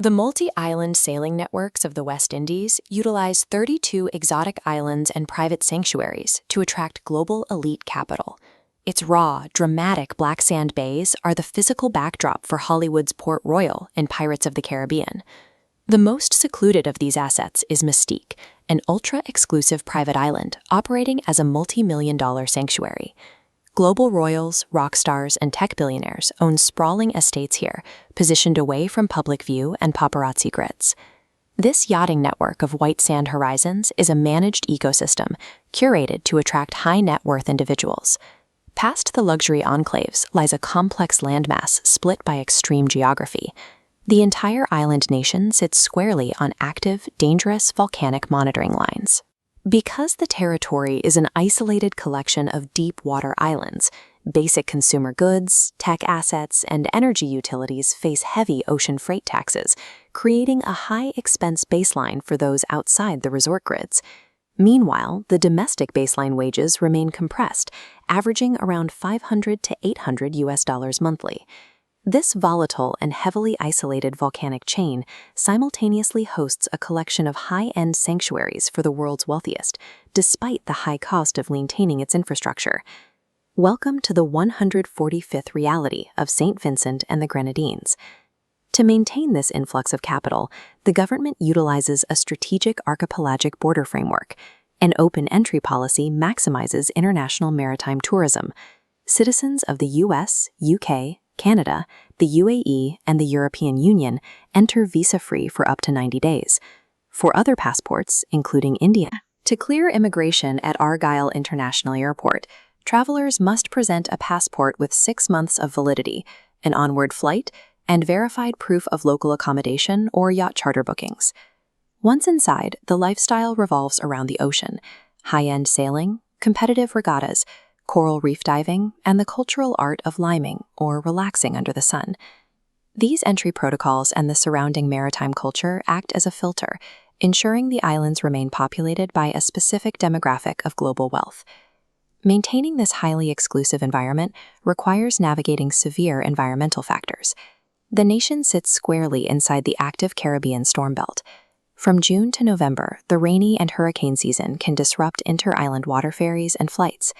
The multi-island sailing networks of the West Indies utilize 32 exotic islands and private sanctuaries to attract global elite capital. Its raw, dramatic black sand bays are the physical backdrop for Hollywood's Port Royal in Pirates of the Caribbean. The most secluded of these assets is Mustique, an ultra-exclusive private island operating as a multi-million-dollar sanctuary. Global royals, rock stars, and tech billionaires own sprawling estates here, positioned away from public view and paparazzi grids. This yachting network of white sand horizons is a managed ecosystem curated to attract high-net-worth individuals. Past the luxury enclaves lies a complex landmass split by extreme geography. The entire island nation sits squarely on active, dangerous volcanic monitoring lines. Because the territory is an isolated collection of deep-water islands, basic consumer goods, tech assets, and energy utilities face heavy ocean freight taxes, creating a high-expense baseline for those outside the resort grids. Meanwhile, the domestic baseline wages remain compressed, averaging around $500 to $800 monthly. This volatile and heavily isolated volcanic chain simultaneously hosts a collection of high-end sanctuaries for the world's wealthiest, despite the high cost of maintaining its infrastructure. Welcome to the 145th reality of Saint Vincent and the Grenadines. To maintain this influx of capital, the government utilizes a strategic archipelagic border framework. An open entry policy maximizes international maritime tourism. Citizens of the US, UK, Canada, the UAE, and the European Union enter visa-free for up to 90 days. For other passports, including India, to clear immigration at Argyle International Airport, travelers must present a passport with 6 months of validity, an onward flight, and verified proof of local accommodation or yacht charter bookings. Once inside, the lifestyle revolves around the ocean, high-end sailing, competitive regattas, coral reef diving, and the cultural art of liming, or relaxing under the sun. These entry protocols and the surrounding maritime culture act as a filter, ensuring the islands remain populated by a specific demographic of global wealth. Maintaining this highly exclusive environment requires navigating severe environmental factors. The nation sits squarely inside the active Caribbean storm belt. From June to November, the rainy and hurricane season can disrupt inter-island water ferries and flights.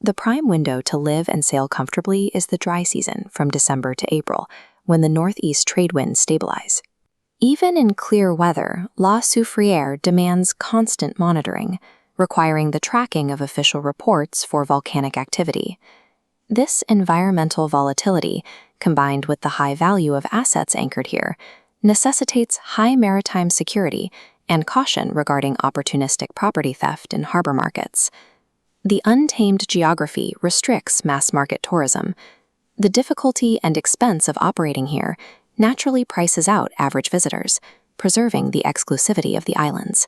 The prime window to live and sail comfortably is the dry season from December to April, when the northeast trade winds stabilize. Even in clear weather, La Soufrière demands constant monitoring, requiring the tracking of official reports for volcanic activity. This environmental volatility, combined with the high value of assets anchored here, necessitates high maritime security and caution regarding opportunistic property theft in harbor markets. The untamed geography restricts mass-market tourism. The difficulty and expense of operating here naturally prices out average visitors, preserving the exclusivity of the islands.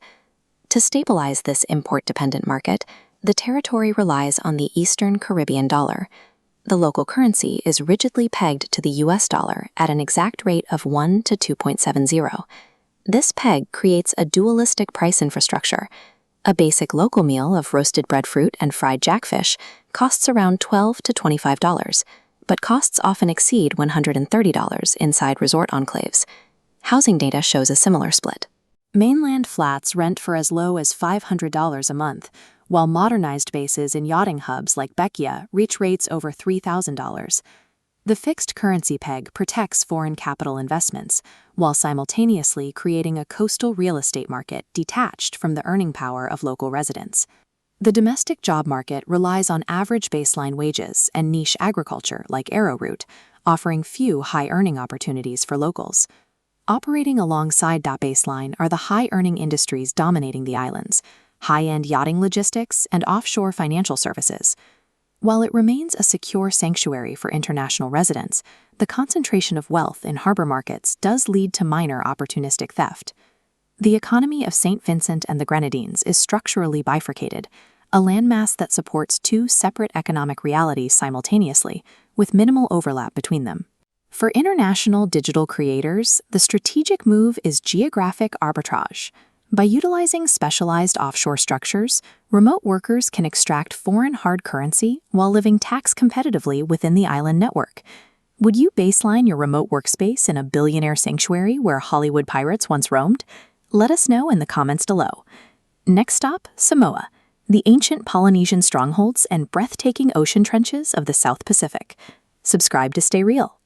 To stabilize this import-dependent market, the territory relies on the Eastern Caribbean dollar. The local currency is rigidly pegged to the US dollar at an exact rate of 1 to 2.70. This peg creates a dualistic price infrastructure. A basic local meal of roasted breadfruit and fried jackfish costs around $12 to $25, but costs often exceed $130 inside resort enclaves. Housing data shows a similar split. Mainland flats rent for as low as $500 a month, while modernized bases in yachting hubs like Bequia reach rates over $3,000. The fixed currency peg protects foreign capital investments, while simultaneously creating a coastal real estate market detached from the earning power of local residents. The domestic job market relies on average baseline wages and niche agriculture like arrowroot, offering few high-earning opportunities for locals. Operating alongside that baseline are the high-earning industries dominating the islands: high-end yachting logistics and offshore financial services. While it remains a secure sanctuary for international residents, the concentration of wealth in harbor markets does lead to minor opportunistic theft. The economy of Saint Vincent and the Grenadines is structurally bifurcated, a landmass that supports two separate economic realities simultaneously, with minimal overlap between them. For international digital creators, the strategic move is geographic arbitrage. By utilizing specialized offshore structures, remote workers can extract foreign hard currency while living tax competitively within the island network. Would you baseline your remote workspace in a billionaire sanctuary where Hollywood pirates once roamed? Let us know in the comments below. Next stop, Samoa, the ancient Polynesian strongholds and breathtaking ocean trenches of the South Pacific. Subscribe to stay real.